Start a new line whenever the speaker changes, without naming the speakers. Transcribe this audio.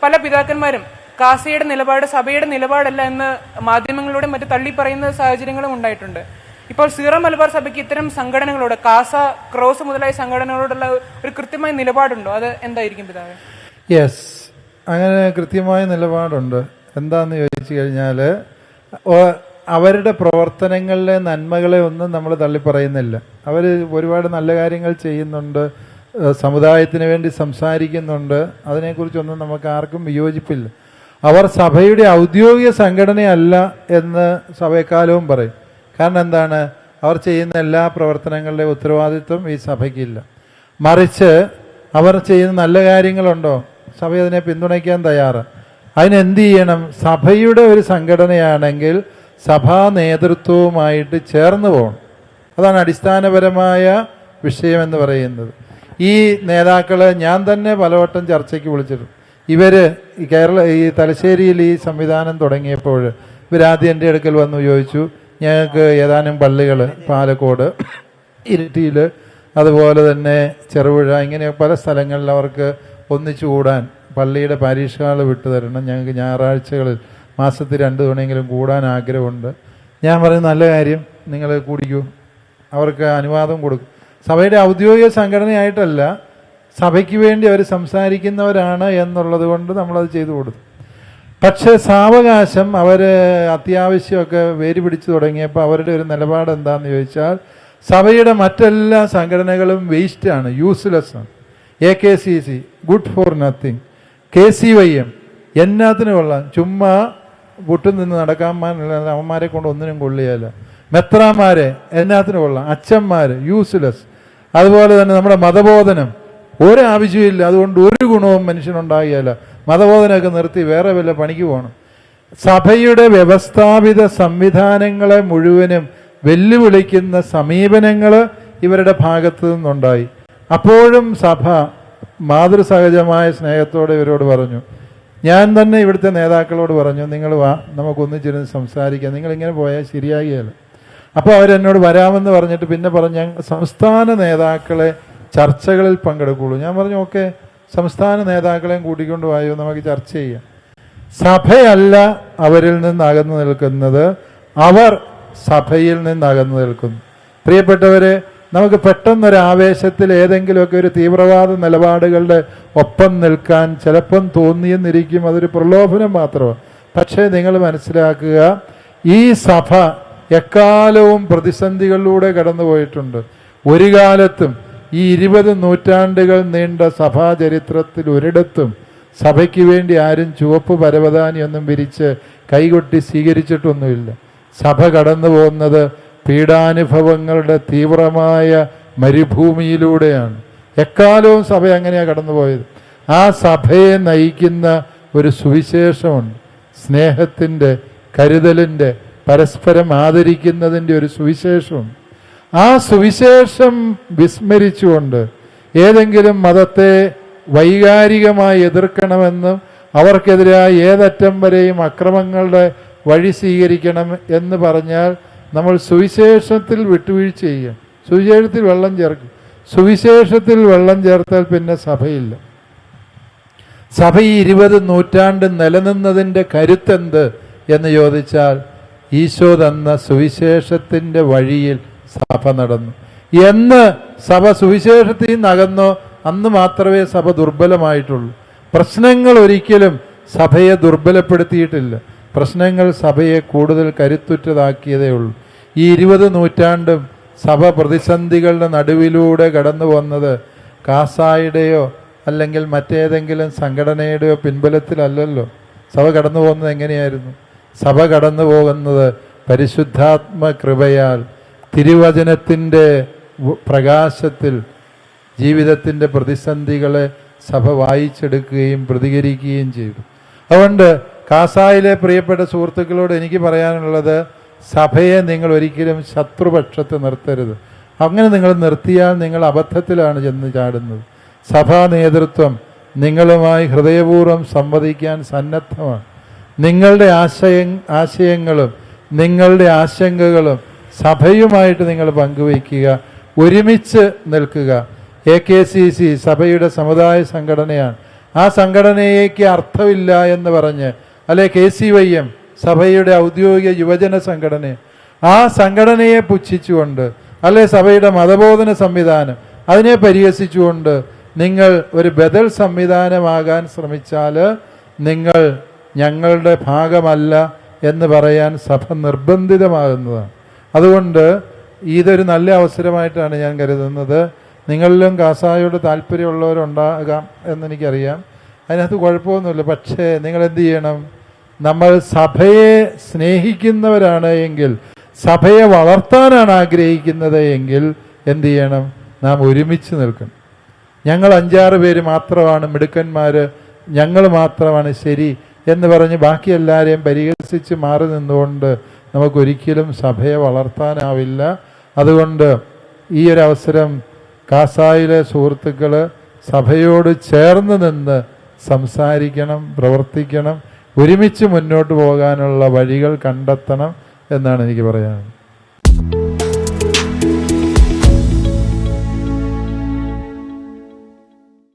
പല പിതാക്കന്മാരും കാസയുടെ നിലപാട് സഭയുടെ നിലപാടല്ല എന്ന് മാധ്യമങ്ങളിലൂടെ മറ്റു തള്ളി പറയുന്ന സാഹചര്യങ്ങളും ഉണ്ടായിട്ടുണ്ട്. ഇപ്പോൾ സീറോ മലബാർ സഭയ്ക്ക് ഇത്തരം സംഘടനകളോട്, കാസ, ക്രോസ് മുതലായ സംഘടനകളോടുള്ള ഒരു കൃത്യമായ നിലപാടുണ്ടോ? അത് എന്തായിരിക്കും പിതാവേ?
യെസ്, അങ്ങനെ കൃത്യമായ നിലപാടുണ്ട്. എന്താന്ന് ചോദിച്ചു കഴിഞ്ഞാൽ, അവരുടെ പ്രവർത്തനങ്ങളിലെ നന്മകളെ ഒന്നും നമ്മൾ തള്ളിപ്പറയുന്നില്ല. അവർ ഒരുപാട് നല്ല കാര്യങ്ങൾ ചെയ്യുന്നുണ്ട്, സമുദായത്തിന് വേണ്ടി സംസാരിക്കുന്നുണ്ട്. അതിനെക്കുറിച്ചൊന്നും നമുക്ക് ആർക്കും വിയോജിപ്പില്ല. അവർ സഭയുടെ ഔദ്യോഗിക സംഘടനയല്ല എന്ന് സഭയെക്കാലവും പറയും. കാരണം എന്താണ്? അവർ ചെയ്യുന്ന എല്ലാ പ്രവർത്തനങ്ങളുടെ ഉത്തരവാദിത്വം ഈ സഭയ്ക്കില്ല. മറിച്ച് അവർ ചെയ്യുന്ന നല്ല കാര്യങ്ങളുണ്ടോ, സഭ അതിനെ പിന്തുണയ്ക്കാൻ തയ്യാറാണ്. അതിനെന്ത് ചെയ്യണം? സഭയുടെ ഒരു സംഘടനയാണെങ്കിൽ സഭാ നേതൃത്വവുമായിട്ട് ചേർന്ന് പോകണം. അതാണ് അടിസ്ഥാനപരമായ വിഷയമെന്ന് പറയുന്നത്. ഈ നേതാക്കളെ ഞാൻ തന്നെ പലവട്ടം ചർച്ചയ്ക്ക് വിളിച്ചിട്ടുണ്ട്. ഈ തലശ്ശേരിയിൽ ഈ സംവിധാനം തുടങ്ങിയപ്പോൾ ഇവരാദ്യം എൻ്റെ അടുക്കൽ വന്നു ചോദിച്ചു, ഞങ്ങൾക്ക് ഏതാനും പള്ളികൾ പാലക്കോട്, ഇരിട്ടിയിൽ, അതുപോലെ തന്നെ ചെറുപുഴ, ഇങ്ങനെ പല സ്ഥലങ്ങളിൽ അവർക്ക് ഒന്നിച്ചു കൂടാൻ പള്ളിയുടെ പാരീഷ് ഹാൾ വിട്ടു തരണം, ഞങ്ങൾക്ക് ഞായറാഴ്ചകളിൽ മാസത്തിൽ 2 തവണയെങ്കിലും കൂടാൻ ആഗ്രഹമുണ്ട്. ഞാൻ പറയുന്ന നല്ല കാര്യം, നിങ്ങൾ കൂടിക്കൂ, അവർക്ക് അനുവാദം കൊടുക്കും. സഭയുടെ ഔദ്യോഗിക സംഘടനയായിട്ടല്ല, സഭയ്ക്ക് വേണ്ടി അവർ സംസാരിക്കുന്നവരാണ് എന്നുള്ളത് കൊണ്ട് നമ്മളത് ചെയ്തു കൊടുത്തു. പക്ഷേ സാവകാശം അവർ അത്യാവശ്യമൊക്കെ വേര് പിടിച്ചു തുടങ്ങിയപ്പോൾ അവരുടെ ഒരു നിലപാട് എന്താണെന്ന് ചോദിച്ചാൽ, സഭയുടെ മറ്റെല്ലാ സംഘടനകളും വേസ്റ്റാണ്, യൂസ്ലെസ്സാണ്. AKCC good for nothing, KCYM എന്നാത്തിന് കൊള്ളാം, ചുമ്മാ പൊട്ടും നിന്ന് നടക്കാൻ അവന്മാരെ കൊണ്ട് ഒന്നിനും കൊള്ളിയല്ല. മെത്രാന്മാരെ എന്നാത്തിന് കൊള്ളാം, അച്ഛന്മാർ യൂസ്ലെസ്. അതുപോലെ തന്നെ നമ്മുടെ മതബോധനം ഒരാവശ്യമില്ല, അതുകൊണ്ട് ഒരു ഗുണവും മനുഷ്യനുണ്ടാകുകയില്ല. മതബോധനമൊക്കെ നിർത്തി വേറെ വല്ല പണിക്ക് പോകണം. സഭയുടെ വ്യവസ്ഥാപിത സംവിധാനങ്ങളെ മുഴുവനും വെല്ലുവിളിക്കുന്ന സമീപനങ്ങൾ ഇവരുടെ ഭാഗത്തു നിന്നുണ്ടായി. അപ്പോഴും സഭ മാതൃസഹജമായ സ്നേഹത്തോടെ ഇവരോട് പറഞ്ഞു, ഞാൻ തന്നെ ഇവിടുത്തെ നേതാക്കളോട് പറഞ്ഞു, നിങ്ങൾ വാ, നമുക്കൊന്നിച്ചിരുന്ന് സംസാരിക്കാം, നിങ്ങളിങ്ങനെ പോയാൽ ശരിയാകുകയില്ല. അപ്പോൾ അവരെന്നോട് വരാമെന്ന് പറഞ്ഞിട്ട് പിന്നെ പറഞ്ഞു, സംസ്ഥാന നേതാക്കളെ ചർച്ചകളിൽ പങ്കെടുക്കുള്ളൂ. ഞാൻ പറഞ്ഞു, ഓക്കെ, സംസ്ഥാന നേതാക്കളെയും കൂട്ടിക്കൊണ്ട് വായോ, നമുക്ക് ചർച്ച ചെയ്യാം. സഭയല്ല അവരിൽ നിന്ന് അകന്നു നിൽക്കുന്നത്, അവർ സഭയിൽ നിന്ന് അകന്നു നിൽക്കുന്നു. പ്രിയപ്പെട്ടവരെ, നമുക്ക് പെട്ടെന്നൊരാവേശത്തിൽ ഏതെങ്കിലുമൊക്കെ ഒരു തീവ്രവാദ നിലപാടുകളുടെ ഒപ്പം നിൽക്കാൻ ചിലപ്പം തോന്നിയെന്നിരിക്കും, അതൊരു പ്രലോഭനം മാത്രമാണ്. പക്ഷേ നിങ്ങൾ മനസ്സിലാക്കുക, ഈ സഭ എക്കാലവും പ്രതിസന്ധികളിലൂടെ കടന്നുപോയിട്ടുണ്ട്. ഒരു കാലത്തും ഈ 20 നൂറ്റാണ്ടുകൾ നീണ്ട സഭാചരിത്രത്തിൽ ഒരിടത്തും സഭയ്ക്ക് വേണ്ടി ആരും ചുവപ്പ് പരവതാനിയൊന്നും വിരിച്ച് കൈകൊട്ടി സ്വീകരിച്ചിട്ടൊന്നുമില്ല. സഭ കടന്നു പോകുന്നത് പീഡാനുഭവങ്ങളുടെ തീവ്രമായ മരുഭൂമിയിലൂടെയാണ്. എക്കാലവും സഭ അങ്ങനെയാണ് കടന്നുപോയത്. ആ സഭയെ നയിക്കുന്ന ഒരു സുവിശേഷമുണ്ട്, സ്നേഹത്തിൻ്റെ, കരുതലിൻ്റെ, പരസ്പരം ആദരിക്കുന്നതിൻ്റെ ഒരു സുവിശേഷമുണ്ട്. ആ സുവിശേഷം വിസ്മരിച്ചുകൊണ്ട് ഏതെങ്കിലും മതത്തെ വൈകാരികമായി എതിർക്കണമെന്നും അവർക്കെതിരായ ഏതറ്റം വരെയും അക്രമങ്ങളുടെ വഴി സ്വീകരിക്കണം എന്ന് പറഞ്ഞാൽ നമ്മൾ സുവിശേഷത്തിൽ വിട്ടുവീഴ്ച ചെയ്യും, സുവിശേഷത്തിൽ വെള്ളം ചേർക്കും. സുവിശേഷത്തിൽ വെള്ളം ചേർത്താൽ പിന്നെ സഭയില്ല. സഭ ഈ 20 നൂറ്റാണ്ട് നിലനിന്നതിൻ്റെ കരുത്തെന്ത് എന്ന് ചോദിച്ചാൽ, ഈശോ തന്ന സുവിശേഷത്തിൻ്റെ വഴിയിൽ സഭ നടന്നു. എന്ന് സഭ സുവിശേഷത്തിൽ നിന്നകന്നോ അന്ന് മാത്രമേ സഭ ദുർബലമായിട്ടുള്ളൂ. പ്രശ്നങ്ങൾ ഒരിക്കലും സഭയെ ദുർബലപ്പെടുത്തിയിട്ടില്ല, പ്രശ്നങ്ങൾ സഭയെ കൂടുതൽ കരുത്തുറ്റതാക്കിയതേ ഉള്ളൂ. ഈ 20 നൂറ്റാണ്ടും സഭ പ്രതിസന്ധികളുടെ നടുവിലൂടെ കടന്നു വന്നത് കാസായുടെയോ അല്ലെങ്കിൽ മറ്റേതെങ്കിലും സംഘടനയുടെയോ പിൻബലത്തിലല്ലല്ലോ. സഭ കടന്നു പോകുന്നത് എങ്ങനെയായിരുന്നു? സഭ കടന്നു പോകുന്നത് പരിശുദ്ധാത്മ കൃപയാൽ, തിരുവചനത്തിൻ്റെ പ്രകാശത്തിൽ ജീവിതത്തിൻ്റെ പ്രതിസന്ധികളെ സഭ വായിച്ചെടുക്കുകയും പ്രതികരിക്കുകയും ചെയ്തു. അതുകൊണ്ട് കാസായിലെ പ്രിയപ്പെട്ട സുഹൃത്തുക്കളോട് എനിക്ക് പറയാനുള്ളത്, സഭയെ നിങ്ങൾ ഒരിക്കലും ശത്രുപക്ഷത്ത് നിർത്തരുത്. അങ്ങനെ നിങ്ങൾ നിർത്തിയാൽ നിങ്ങൾ അബദ്ധത്തിലാണ് ചെന്ന് ചാടുന്നത്. സഭാ നേതൃത്വം നിങ്ങളുമായി ഹൃദയപൂർവ്വം സംവദിക്കാൻ സന്നദ്ധമാണ്. നിങ്ങളുടെ ആശയങ്ങളും നിങ്ങളുടെ ആശങ്കകളും സഭയുമായിട്ട് നിങ്ങൾ പങ്കുവയ്ക്കുക, ഒരുമിച്ച് നിൽക്കുക. AKCC സഭയുടെ സമുദായ സംഘടനയാണ്. ആ സംഘടനയ്ക്ക് അർത്ഥമില്ല എന്ന് പറഞ്ഞ്, അല്ലെ KCYM സഭയുടെ ഔദ്യോഗിക യുവജന സംഘടന, ആ സംഘടനയെ പുച്ഛിച്ചുകൊണ്ട്, അല്ലെ സഭയുടെ മതബോധന സംവിധാനം അതിനെ പരിഹസിച്ചുകൊണ്ട് നിങ്ങൾ ഒരു ബദൽ സംവിധാനമാകാൻ ശ്രമിച്ചാൽ നിങ്ങൾ ഞങ്ങളുടെ ഭാഗമല്ല എന്ന് പറയാൻ സഭ നിർബന്ധിതമാകുന്നതാണ്. അതുകൊണ്ട് ഇതൊരു നല്ല അവസരമായിട്ടാണ് ഞാൻ കരുതുന്നത്. നിങ്ങളിലും കാസായോട് താല്പര്യമുള്ളവരുണ്ടാകാം എന്നെനിക്കറിയാം, അതിനകത്ത് കുഴപ്പമൊന്നുമില്ല. പക്ഷേ നിങ്ങൾ എന്ത് ചെയ്യണം? നമ്മൾ സഭയെ സ്നേഹിക്കുന്നവരാണ് എങ്കിൽ, സഭയെ വളർത്താനാണ് ആഗ്രഹിക്കുന്നത് എങ്കിൽ എന്ത് ചെയ്യണം? നാം ഒരുമിച്ച് നിൽക്കണം. ഞങ്ങൾ 5-6 പേര് മാത്രമാണ് മിടുക്കന്മാർ, ഞങ്ങൾ മാത്രമാണ് ശരി എന്ന് പറഞ്ഞ് ബാക്കി എല്ലാവരെയും പരിഹസിച്ച് മാറി നിന്നുകൊണ്ട് നമുക്കൊരിക്കലും സഭയെ വളർത്താനാവില്ല. അതുകൊണ്ട് ഈ ഒരു അവസരം കാസായിലെ സുഹൃത്തുക്കൾ സഭയോട് ചേർന്ന് നിന്ന് സംസാരിക്കണം, പ്രവർത്തിക്കണം, ഒരുമിച്ച് മുന്നോട്ട് പോകാനുള്ള വഴികൾ കണ്ടെത്തണം എന്നാണ് എനിക്ക് പറയാനുള്ളത്.